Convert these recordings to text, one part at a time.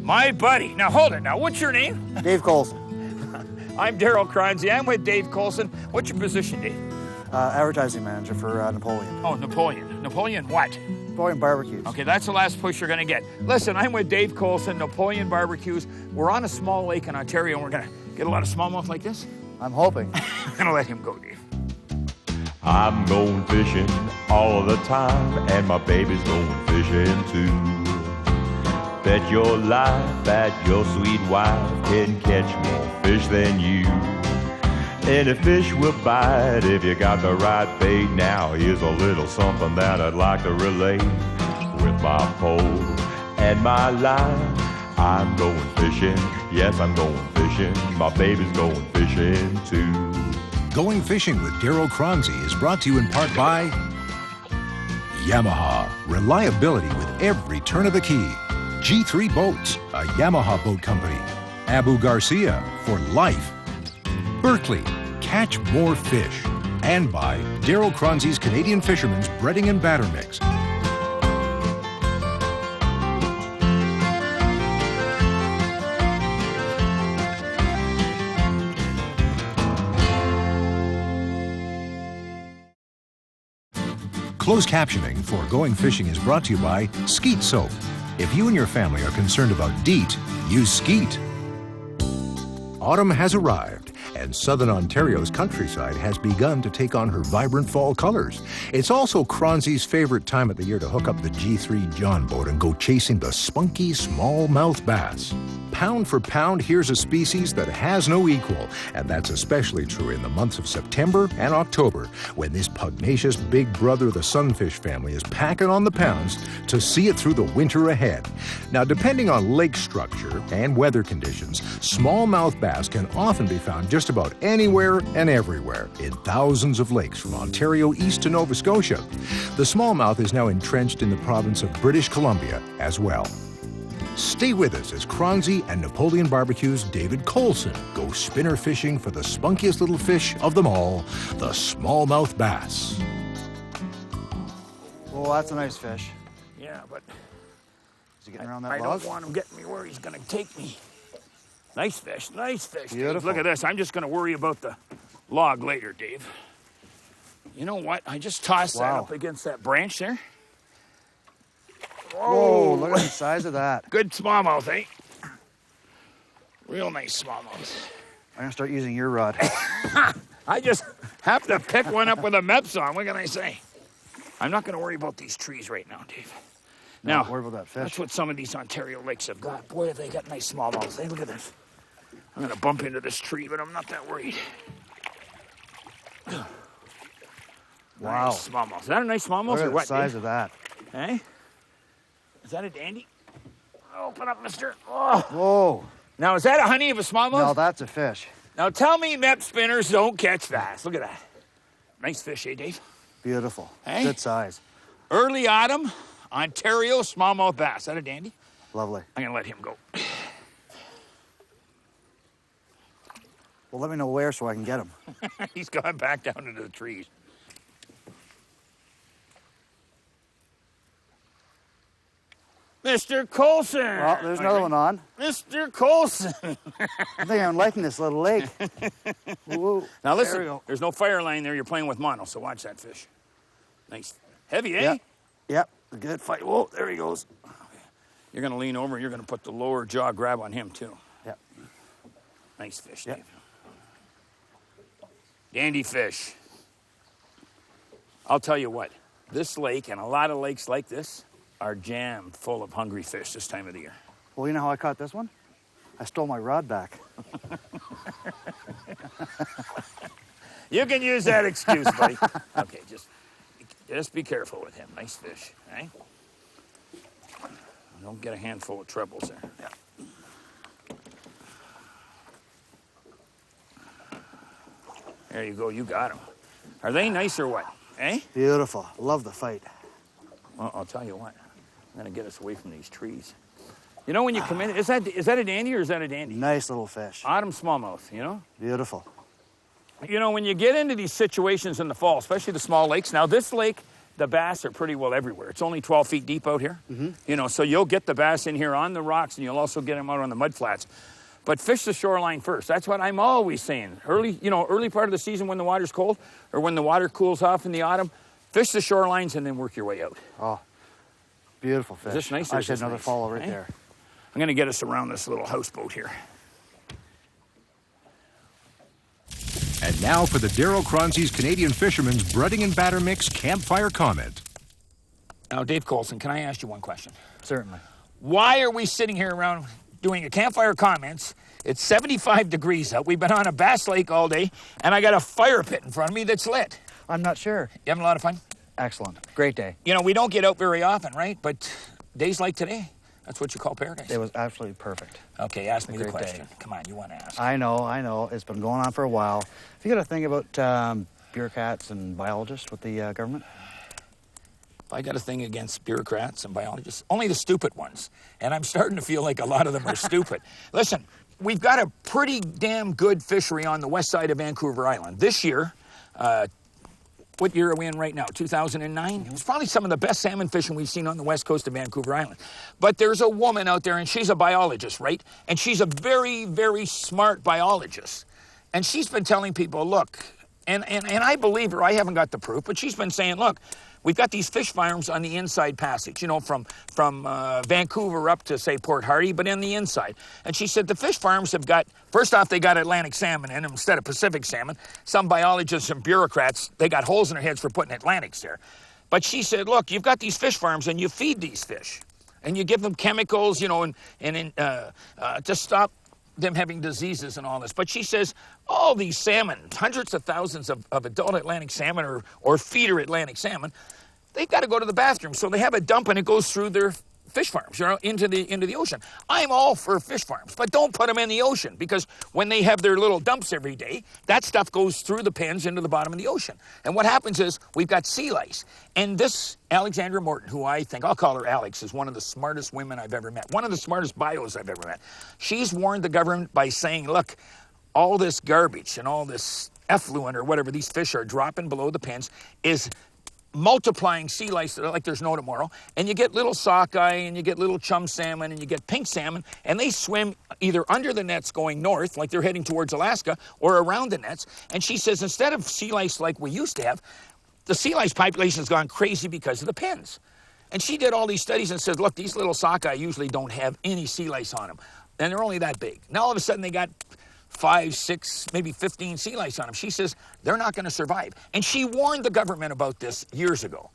My buddy. Now, hold it. Now, what's your name? Dave Colson. I'm Daryl Cronzy. I'm with Dave Colson. What's your position, Dave? Advertising manager for Napoleon. Oh, Napoleon. Napoleon what? Napoleon Barbecues. Okay, that's the last push you're going to get. Listen, I'm with Dave Colson, Napoleon Barbecues. We're on a small lake in Ontario, and we're going to get a lot of smallmouth like this. I'm hoping. I'm going to let him go, Dave. I'm going fishing all the time, and my baby's going fishing too. Bet your life that your sweet wife can catch more fish than you. Any fish will bite if you got the right bait. Now here's a little something that I'd like to relate. With my pole and my line, I'm going fishing. Yes, I'm going fishing. My baby's going fishing too. Going Fishing with Daryl Cronzy is brought to you in part by Yamaha. Reliability with every turn of the key. G3 Boats, a Yamaha boat company. Abu Garcia, for life. Berkeley, catch more fish. And by Daryl Cronzy's Canadian Fisherman's Breading and Batter Mix. Closed captioning for Going Fishing is brought to you by Skeet Soap. If you and your family are concerned about DEET, use Skeet. Autumn has arrived, and southern Ontario's countryside has begun to take on her vibrant fall colors. It's also Cronzy's favorite time of the year to hook up the G3 John boat and go chasing the spunky smallmouth bass. Pound for pound, here's a species that has no equal, and that's especially true in the months of September and October, when this pugnacious big brother of the sunfish family is packing on the pounds to see it through the winter ahead. Now, depending on lake structure and weather conditions, smallmouth bass can often be found just about anywhere and everywhere in thousands of lakes from Ontario east to Nova Scotia. The smallmouth is now entrenched in the province of British Columbia as well. Stay with us as Cronzy and Napoleon Barbecue's David Colson go spinner fishing for the spunkiest little fish of them all, the smallmouth bass. Well, that's a nice fish. Yeah, but Is he getting around that I log? don't want him getting me where he's going to take me. Nice fish, nice fish. Dave. Beautiful. Look at this. I'm just going to worry about the log later, Dave. You know what? I just tossed that up against that branch there. Whoa, look at the size of that. Good smallmouth, eh? Real nice smallmouth. I'm going to start using your rod. I just have to pick one up with a Mepson. What can I say? I'm not going to worry about these trees right now, Dave. Now, Don't worry about that fish. that's what some of these Ontario lakes have got. Boy, have they got nice smallmouths. Hey, look at this. I'm going to bump into this tree, but I'm not that worried. Wow. Nice smallmouth. Is that a nice smallmouth Look or at the what, size Dave? of that. Hey? Is that a dandy? Open up, mister. Oh. Whoa. Now, is that a honey of a smallmouth? No, that's a fish. Now, tell me Mep spinners don't catch bass. Look at that. Nice fish, eh, Dave? Beautiful. Hey? Good size. Early autumn, Ontario smallmouth bass. Is that a dandy? Lovely. I'm going to let him go. Well, let me know where so I can get him. He's gone back down into the trees. Mr. Colson. Well, there's another one on. Mr. Colson. I think I'm liking this little lake. Whoa. Now There we listen, go. there's no fire line there. You're playing with mono, so watch that fish. Nice. Heavy, eh? Yep. Yep. A good fight. Whoa, there he goes. You're going to lean over and you're going to put the lower jaw grab on him, too. Yep. Nice fish, Yep. Dave. Dandy fish. I'll tell you what, this lake and a lot of lakes like this are jammed full of hungry fish this time of the year. Well, you know how I caught this one? I stole my rod back. You can use that excuse, buddy. Okay, just be careful with him. Nice fish, eh? Don't get a handful of trebles there. Yeah. There you go, you got them. Are they nice or what, eh? Beautiful. Love the fight. Well, I'll tell you what. I'm going to get us away from these trees. You know when you come in, is that a dandy or is that a dandy? Nice little fish. Autumn smallmouth, you know? Beautiful. You know, when you get into these situations in the fall, especially the small lakes, now this lake the bass are pretty well everywhere. It's only 12 feet deep out here. You know, so you'll get the bass in here on the rocks, and you'll also get them out on the mud flats. But fish the shoreline first. That's what I'm always saying. Early part of the season when the water's cold, or when the water cools off in the autumn, fish the shorelines and then work your way out. Oh, beautiful fish. Is this nice? I should another follow right there. I'm going to get us around this little houseboat here. And now for the Darryl Cronsy's Canadian Fisherman's Breading and Batter Mix Campfire Comment. Now, Dave Colson, can I ask you one question? Certainly. Why are we sitting here around doing a campfire comments? It's 75 degrees out. We've been on a bass lake all day, and I got a fire pit in front of me that's lit. I'm not sure. You having a lot of fun? Excellent. Great day. You know, we don't get out very often, right? But days like today, that's what you call paradise. It was absolutely perfect. Okay, ask me the great question. day. Come on, you want to ask. I know. It's been going on for a while. Have you got a thing about bureaucrats and biologists with the government? I got a thing against bureaucrats and biologists, only the stupid ones. And I'm starting to feel like a lot of them are stupid. Listen, we've got a pretty damn good fishery on the west side of Vancouver Island. This year, what year are we in right now? 2009? It's probably some of the best salmon fishing we've seen on the west coast of Vancouver Island. But there's a woman out there, and she's a biologist, right? And she's a very, very smart biologist. And she's been telling people, look, and I believe her, I haven't got the proof, but she's been saying, look, we've got these fish farms on the inside passage, you know, from Vancouver up to, say, Port Hardy, but in the inside. And she said the fish farms have got, first off, they got Atlantic salmon in them instead of Pacific salmon. Some biologists and bureaucrats, they got holes in their heads for putting Atlantics there. But she said, look, you've got these fish farms and you feed these fish. And you give them chemicals, you know, and to stop them having diseases and all this. But she says all these salmon, hundreds of thousands of adult Atlantic salmon or feeder Atlantic salmon, they've got to go to the bathroom. So they have a dump and it goes through their fish farms, you know, into the ocean. I'm all for fish farms, but don't put them in the ocean, because when they have their little dumps every day, that stuff goes through the pens into the bottom of the ocean. And what happens is we've got sea lice. And this Alexandra Morton, who I think, I'll call her Alex, is one of the smartest women I've ever met, one of the smartest bios I've ever met. She's warned the government by saying, look, all this garbage and all this effluent or whatever these fish are dropping below the pens is multiplying sea lice like there's no tomorrow. And you get little sockeye and you get little chum salmon and you get pink salmon, and they swim either under the nets going north, like they're heading towards Alaska, or around the nets. And she says instead of sea lice like we used to have, the sea lice population has gone crazy because of the pens. And she did all these studies and said, look, these little sockeye usually don't have any sea lice on them. And they're only that big. Now all of a sudden they got 5, 6, maybe 15 sea lice on them. She says they're not going to survive. And she warned the government about this years ago.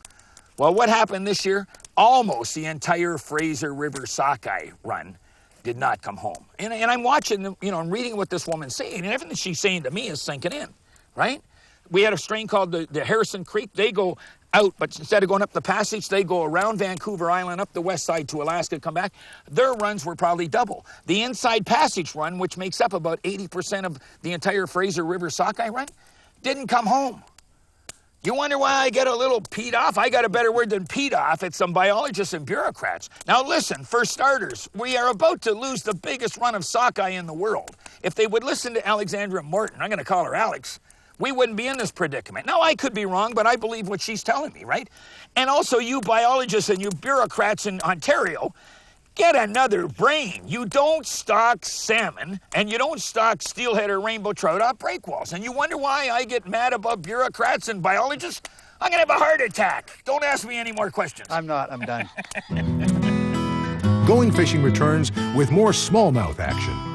Well, what happened this year? Almost the entire Fraser River sockeye run did not come home. And I'm watching, you know, I'm reading what this woman's saying, and everything she's saying to me is sinking in, right? We had a strain called the Harrison Creek. They go out, but instead of going up the passage, they go around Vancouver Island, up the west side to Alaska, come back. Their runs were probably double. The inside passage run, which makes up about 80% of the entire Fraser River sockeye run, didn't come home. You wonder why I get a little peed off? I got a better word than peed off at some biologists and bureaucrats. Now listen, for starters, we are about to lose the biggest run of sockeye in the world. If they would listen to Alexandra Morton, I'm going to call her Alex, we wouldn't be in this predicament. Now, I could be wrong, but I believe what she's telling me, right? And also, you biologists and you bureaucrats in Ontario, get another brain. You don't stock salmon, and you don't stock steelhead or rainbow trout off breakwalls. And you wonder why I get mad about bureaucrats and biologists? I'm going to have a heart attack. Don't ask me any more questions. I'm not. I'm done. Going Fishing returns with more smallmouth action.